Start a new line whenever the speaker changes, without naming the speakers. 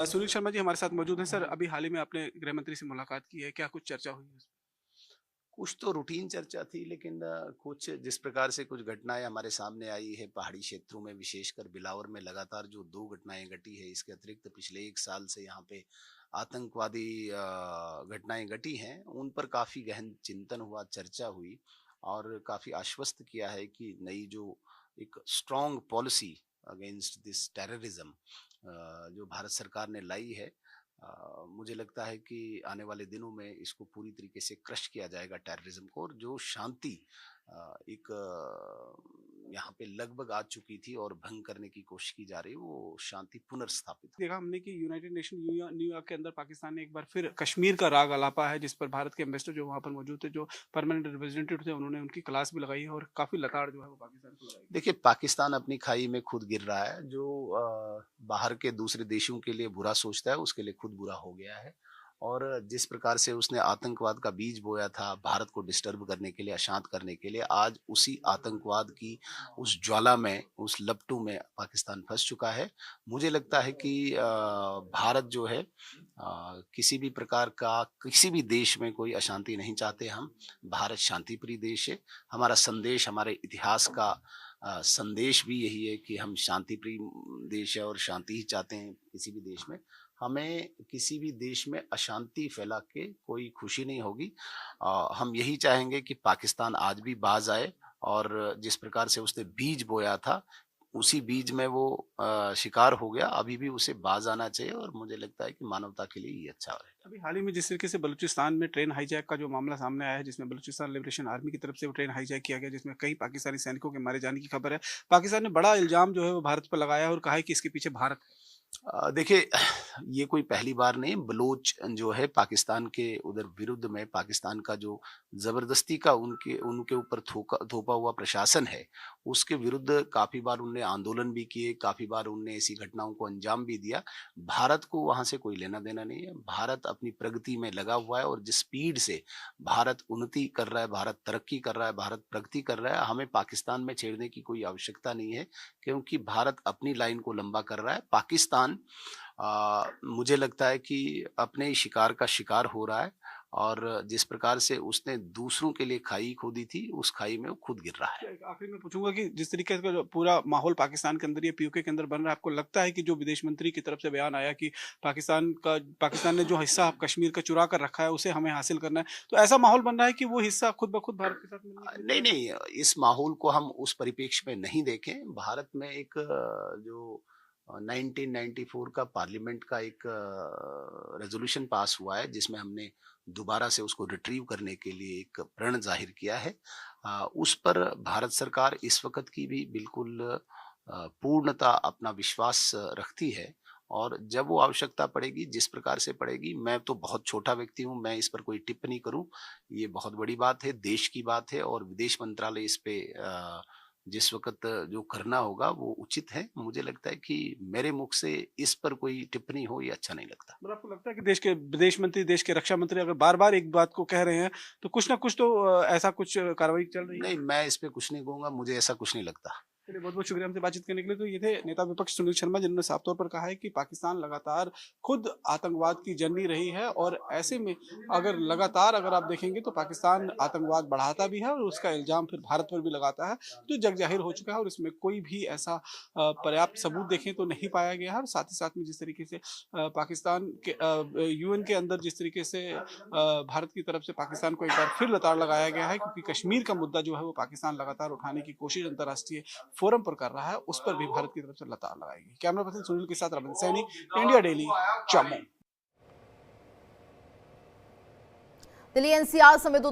सुनील शर्मा जी हमारे साथ मौजूद हैं। सर, अभी हाल ही में आपने गृह मंत्री से मुलाकात की है, क्या कुछ चर्चा हुई है उसमें?
कुछ तो रूटीन चर्चा थी लेकिन कुछ जिस प्रकार से कुछ घटनाएं हमारे सामने आई है पहाड़ी क्षेत्रों में, विशेषकर बिलावर में लगातार जो 2 घटनाएं घटी है, इसके अतिरिक्त पिछले 1 साल से यहाँ पे आतंकवादी घटनाएं घटी हैं, उन पर काफ़ी गहन चिंतन हुआ, चर्चा हुई और काफ़ी आश्वस्त किया है कि नई जो एक strong policy against this terrorism जो भारत सरकार ने लाई है, मुझे लगता है कि आने वाले दिनों में इसको पूरी तरीके से क्रश किया जाएगा टेररिज्म को, और जो शांति एक यहाँ पे लगभग आ चुकी थी और भंग करने की कोशिश की जा रही है, वो शांति पुनर्स्थापित हो।
देखा हमने कि यूनाइटेड नेशन न्यूयॉर्क के अंदर पाकिस्तान ने एक बार फिर कश्मीर का राग अलापा है, जिस पर भारत के एम्बेसडर जो वहाँ पर मौजूद थे, जो परमानेंट रिप्रेजेंटेटिव थे, उन्होंने उनकी क्लास भी लगाई है और काफ़ी लताड़ जो है वो पाकिस्तान को लगाई गई।
देखिए, पाकिस्तान अपनी खाई में खुद गिर रहा है। जो बाहर के दूसरे देशों के लिए बुरा सोचता है, उसके लिए खुद बुरा हो गया है। और जिस प्रकार से उसने आतंकवाद का बीज बोया था भारत को डिस्टर्ब करने के लिए, अशांत करने के लिए, आज उसी आतंकवाद की उस ज्वाला में, उस लपटू में पाकिस्तान फंस चुका है। मुझे लगता है कि भारत जो है किसी भी प्रकार का किसी भी देश में कोई अशांति नहीं चाहते हम। भारत शांतिप्रिय देश है। हमारा संदेश, हमारे इतिहास का संदेश भी यही है कि हम शांतिप्रिय देश है और शांति ही चाहते हैं किसी भी देश में। हमें किसी भी देश में अशांति फैला के कोई खुशी नहीं होगी। हम यही चाहेंगे कि पाकिस्तान आज भी बाज आए और जिस प्रकार से उसने बीज बोया था, उसी बीज में वो शिकार हो गया। अभी भी उसे बाज आना चाहिए और मुझे लगता है कि मानवता के लिए ये अच्छा रहेगा।
अभी हाल ही में जिस तरीके से बलूचिस्तान में ट्रेन हाईजैक का जो मामला सामने आया है, जिसमें बलूचिस्तान लिबरेशन आर्मी की तरफ से वो ट्रेन हाईजैक किया गया, जिसमें कई पाकिस्तानी सैनिकों के मारे जाने की खबर है। पाकिस्तान ने बड़ा इल्जाम जो है वो भारत पर लगाया है और कहा है कि इसके पीछे भारत है।
देखिए, ये कोई पहली बार नहीं। बलोच जो है पाकिस्तान के उधर विरुद्ध में, पाकिस्तान का जो ज़बरदस्ती का उनके उनके ऊपर थोपा हुआ प्रशासन है, उसके विरुद्ध काफ़ी बार उन्होंने आंदोलन भी किए, काफ़ी बार उन्होंने ऐसी घटनाओं को अंजाम भी दिया। भारत को वहाँ से कोई लेना-देना नहीं है। भारत अपनी प्रगति में लगा हुआ है और जिस स्पीड से भारत उन्नति कर रहा है, भारत तरक्की कर रहा है, भारत प्रगति कर रहा है, हमें पाकिस्तान में छेड़ने की कोई आवश्यकता नहीं है, क्योंकि भारत अपनी लाइन को लंबा कर रहा है। पाकिस्तान मुझे लगता है कि अपने ही शिकार का शिकार हो रहा है और जिस प्रकार से उसने दूसरों के लिए खाई खोदी थी, उस खाई में वो खुद गिर रहा है।
आखिर में पूछूंगा कि जिस तरीके का जो पूरा माहौल पाकिस्तान के अंदर या पीओके के अंदर बन रहा है, आपको लगता है कि जो विदेश मंत्री की तरफ से बयान आया कि पाकिस्तान ने जो हिस्सा कश्मीर का चुरा कर रखा है उसे हमें हासिल करना है, तो ऐसा माहौल बन रहा है कि वो हिस्सा खुद ब खुद भारत के साथ मिलने के लिए
नहीं,
तैयार है?
नहीं, इस माहौल को हम उस परिप्रेक्ष्य में नहीं देखें। भारत में एक जो 1994 का पार्लियामेंट का एक रेज़ोल्यूशन पास हुआ है, जिसमें हमने दोबारा से उसको रिट्रीव करने के लिए एक प्रण ज़ाहिर किया है। उस पर भारत सरकार इस वक़्त की भी बिल्कुल पूर्णतः अपना विश्वास रखती है और जब वो आवश्यकता पड़ेगी, जिस प्रकार से पड़ेगी, मैं तो बहुत छोटा व्यक्ति हूँ, मैं इस पर कोई टिप्पणी करूँ, ये बहुत बड़ी बात है, देश की बात है और विदेश मंत्रालय इस पे जिस वक़्त जो करना होगा वो उचित है। मुझे लगता है कि मेरे मुख से इस पर कोई टिप्पणी हो, ये अच्छा नहीं लगता।
मतलब आपको लगता है कि देश के विदेश मंत्री, देश के रक्षा मंत्री अगर बार-बार एक बात को कह रहे हैं, तो कुछ ना कुछ तो ऐसा कुछ कार्रवाई चल रही है?
नहीं, मैं इस पे कुछ नहीं कहूँगा, मुझे ऐसा कुछ नहीं लगता।
चलिए, बहुत-बहुत शुक्रिया हमसे बातचीत करने के लिए। तो ये थे नेता विपक्ष सुनील शर्मा, जिन्होंने साफ तौर पर कहा है कि पाकिस्तान लगातार खुद आतंकवाद की जननी रही है और ऐसे में अगर आप देखेंगे तो पाकिस्तान आतंकवाद बढ़ाता भी है और उसका इल्ज़ाम फिर भारत पर भी लगाता है, जो जग ज़ाहिर हो चुका है और इसमें कोई भी ऐसा पर्याप्त सबूत देखें तो नहीं पाया गया है। और साथ ही साथ में जिस तरीके से पाकिस्तान के यूएन के अंदर जिस तरीके से भारत की तरफ से पाकिस्तान को एक बार फिर लताड़ लगाया गया है, क्योंकि कश्मीर का मुद्दा जो है वो पाकिस्तान लगातार उठाने की कोशिश अंतर्राष्ट्रीय फोरम पर कर रहा है, उस पर भी भारत की तरफ से लताड़ लगाएगी। कैमरा पर्सन सुनील के साथ Ravindra Saini, India daily, Jammu.
Delhi NCR समेत